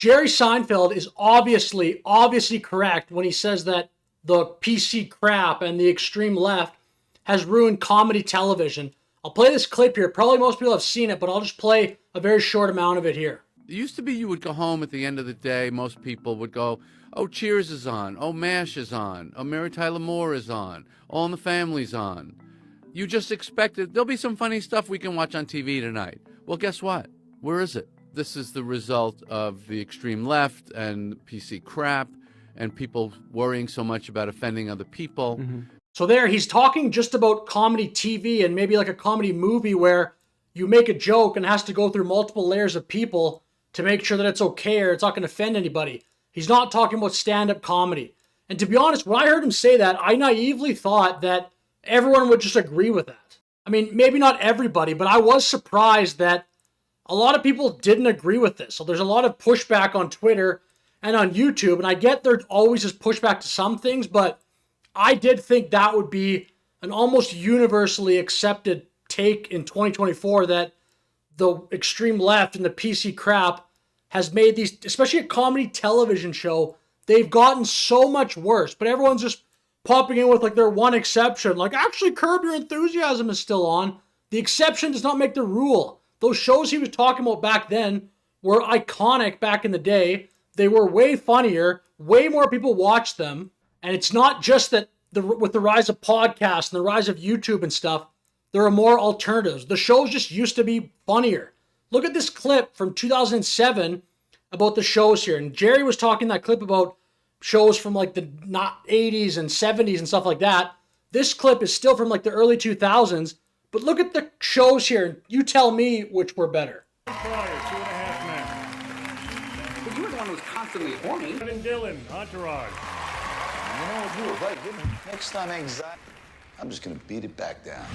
Jerry Seinfeld is obviously correct when he says that the PC crap and the extreme left has ruined comedy television. I'll play this clip here. Probably most people have seen it, but I'll just play a very short amount of it here. It used to be you would go home at the end of the day, most people would go, oh, Cheers is on, oh, MASH is on, oh, Mary Tyler Moore is on, All in the Family's on. You just expected, there'll be some funny stuff we can watch on TV tonight. Well, guess what? Where is it? This is the result of the extreme left and PC crap and people worrying so much about offending other people. Mm-hmm. So there, he's talking just about comedy TV and maybe like a comedy movie where you make a joke and it has to go through multiple layers of people to make sure that it's okay or it's not going to offend anybody. He's not talking about stand-up comedy. And to be honest, when I heard him say that, I naively thought that everyone would just agree with that. I mean, maybe not everybody, but I was surprised that a lot of people didn't agree with this. So there's a lot of pushback on Twitter and on YouTube, and I get there always is pushback to some things, but I did think that would be an almost universally accepted take in 2024 that the extreme left and the PC crap has made these, especially a comedy television show, they've gotten so much worse. But everyone's just popping in with like their one exception. Like, actually, Curb Your Enthusiasm is still on. The exception does not make the rule. Those shows he was talking about back then were iconic back in the day. They were way funnier. Way more people watched them. And it's not just that with the rise of podcasts and the rise of YouTube and stuff, there are more alternatives. The shows just used to be funnier. Look at this clip from 2007 about the shows here. And Jerry was talking that clip about shows from like the 80s and 70s and stuff like that. This clip is still from like the early 2000s. But look at the shows here. And you tell me which were better. Pryor, 2.5 Men. But you were the one who was constantly horny. Kevin Dillon, Entourage. You know, you were right, didn't you? Next time, anxiety. I'm just gonna beat it back down.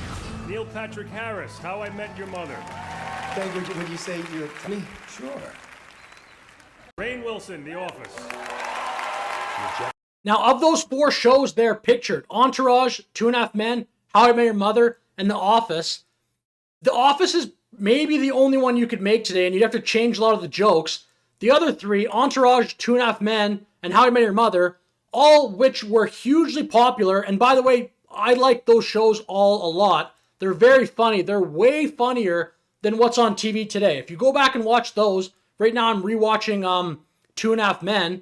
Neil Patrick Harris, How I Met Your Mother. Thank you. Would you say you're to me? Sure. Rainn Wilson, The Office. Now, of those four shows there pictured, Entourage, 2.5 Men, How I Met Your Mother, and The Office is maybe the only one you could make today, and you'd have to change a lot of the jokes. The other three, Entourage, 2.5 Men, and How I Met Your Mother, all which were hugely popular. And by the way, I like those shows all a lot. They're very funny. They're way funnier than what's on TV today. If you go back and watch those, right now I'm rewatching 2.5 Men.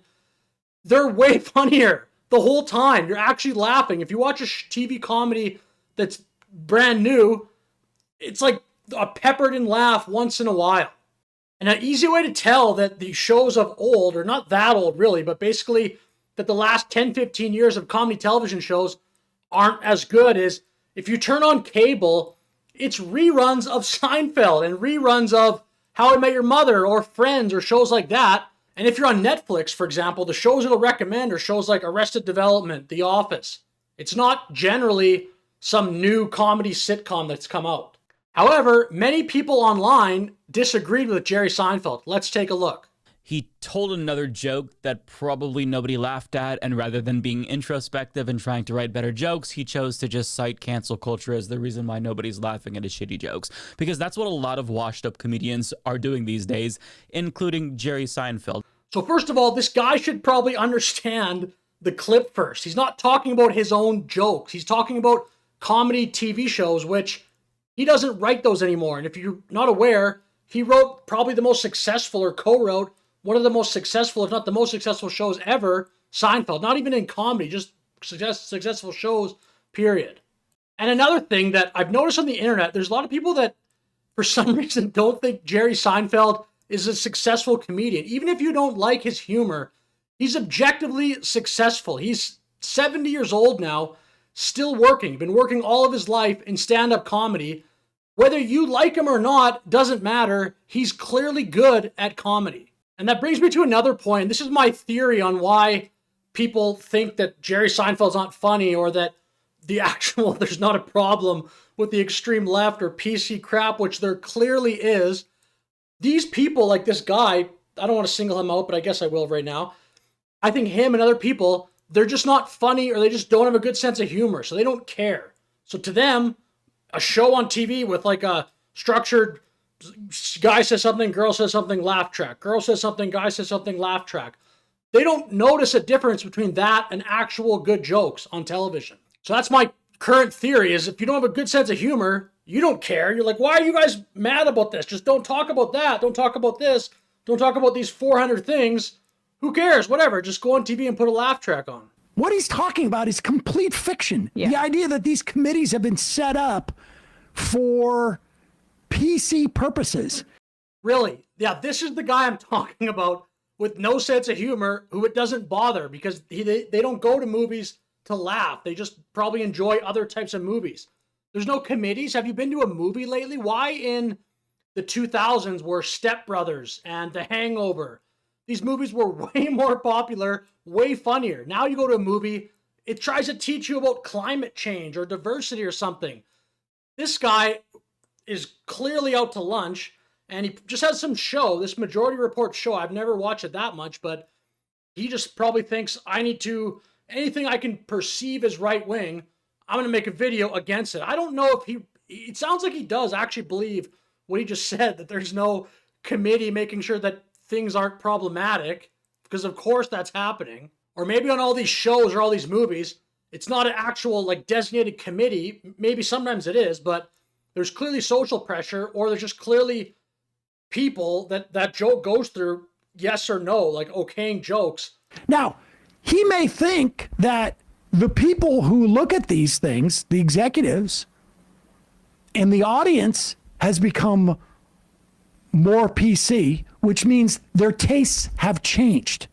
They're way funnier the whole time. You're actually laughing. If you watch a TV comedy that's brand new, it's like a peppered in laugh once in a while. And an easy way to tell that the shows of old, or not that old really, but basically that the last 10, 15 years of comedy television shows aren't as good is if you turn on cable, it's reruns of Seinfeld and reruns of How I Met Your Mother or Friends or shows like that. And if you're on Netflix, for example, the shows it'll recommend are shows like Arrested Development, The Office. It's not generally some new comedy sitcom that's come out. However, many people online disagreed with Jerry Seinfeld. Let's take a look. He told another joke that probably nobody laughed at, and rather than being introspective and trying to write better jokes, he chose to just cite cancel culture as the reason why nobody's laughing at his shitty jokes. Because that's what a lot of washed-up comedians are doing these days, including Jerry Seinfeld. So first of all, this guy should probably understand the clip first. He's not talking about his own jokes. He's talking about comedy TV shows, which he doesn't write those anymore. And if you're not aware, he wrote probably the most successful, or co-wrote one of the most successful, if not the most successful shows ever, Seinfeld. Not even in comedy, just successful shows, period. And another thing that I've noticed on the internet, there's a lot of people that, for some reason, don't think Jerry Seinfeld is a successful comedian. Even if you don't like his humor, he's objectively successful. He's 70 years old now, still working. Been working all of his life in stand-up comedy. Whether you like him or not, doesn't matter. He's clearly good at comedy. And that brings me to another point. This is my theory on why people think that Jerry Seinfeld's not funny, or that there's not a problem with the extreme left or PC crap, which there clearly is. These people, like this guy, I don't want to single him out, but I guess I will right now. I think him and other people, they're just not funny, or they just don't have a good sense of humor, so they don't care. So to them, a show on TV with like a structured Guy says something, girl says something, laugh track. Girl says something, guy says something, laugh track. They don't notice a difference between that and actual good jokes on television. So that's my current theory, is if you don't have a good sense of humor, you don't care. You're like, why are you guys mad about this? Just don't talk about that. Don't talk about this. Don't talk about these 400 things. Who cares? Whatever. Just go on TV and put a laugh track on. What he's talking about is complete fiction. Yeah. The idea that these committees have been set up for PC purposes. Really? Yeah, this is the guy I'm talking about with no sense of humor, who it doesn't bother because they don't go to movies to laugh. They just probably enjoy other types of movies. There's no committees. Have you been to a movie lately? Why in the 2000s were Step Brothers and The Hangover? These movies were way more popular, way funnier. Now you go to a movie, it tries to teach you about climate change or diversity or something. This guy is clearly out to lunch, and he just has some show, this Majority Report show. I've never watched it that much, but he just probably thinks I need to, anything I can perceive as right wing, I'm going to make a video against it. I don't know if it sounds like he does actually believe what he just said, that there's no committee making sure that things aren't problematic, because of course that's happening. Or maybe on all these shows or all these movies, it's not an actual like designated committee. Maybe sometimes it is, but there's clearly social pressure, or there's just clearly people that joke goes through, yes or no, like okaying jokes. Now, he may think that the people who look at these things, the executives and the audience, has become more PC, which means their tastes have changed.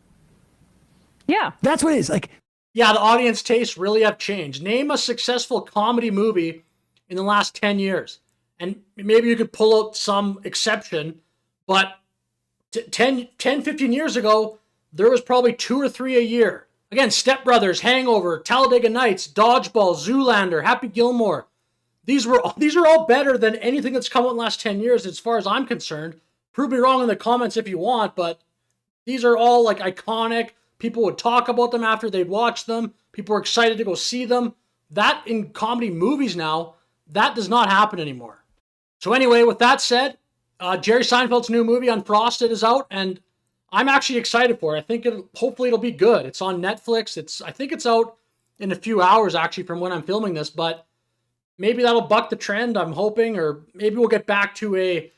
Yeah. That's what it is. Like, yeah, the audience tastes really have changed. Name a successful comedy movie in the last 10 years. And maybe you could pull out some exception, but 10, 15 years ago, there was probably 2 or 3 a year. Again, Step Brothers, Hangover, Talladega Nights, Dodgeball, Zoolander, Happy Gilmore. These are all better than anything that's come out in the last 10 years, as far as I'm concerned. Prove me wrong in the comments if you want, but these are all like iconic. People would talk about them after they'd watch them. People were excited to go see them. That in comedy movies now, that does not happen anymore. So anyway, with that said, Jerry Seinfeld's new movie Unfrosted is out, and I'm actually excited for it. I think hopefully it'll be good. It's on Netflix. I think it's out in a few hours actually from when I'm filming this, but maybe that'll buck the trend, I'm hoping, or maybe we'll get back to a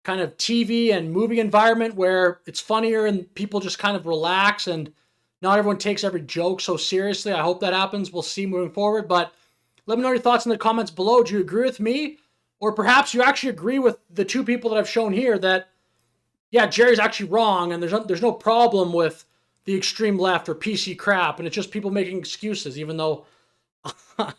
kind of TV and movie environment where it's funnier and people just kind of relax and not everyone takes every joke so seriously. I hope that happens. We'll see moving forward, but let me know your thoughts in the comments below. Do you agree with me? Or perhaps you actually agree with the two people that I've shown here that, yeah, Jerry's actually wrong and there's no problem with the extreme left or PC crap, and it's just people making excuses, even though, I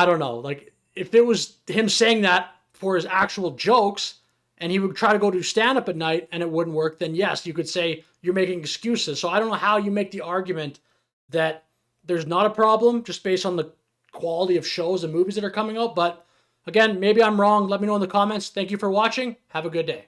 don't know. Like, if it was him saying that for his actual jokes and he would try to go do stand-up at night and it wouldn't work, then yes, you could say you're making excuses. So I don't know how you make the argument that there's not a problem just based on the quality of shows and movies that are coming out. But again, maybe I'm wrong. Let me know in the comments. Thank you for watching. Have a good day.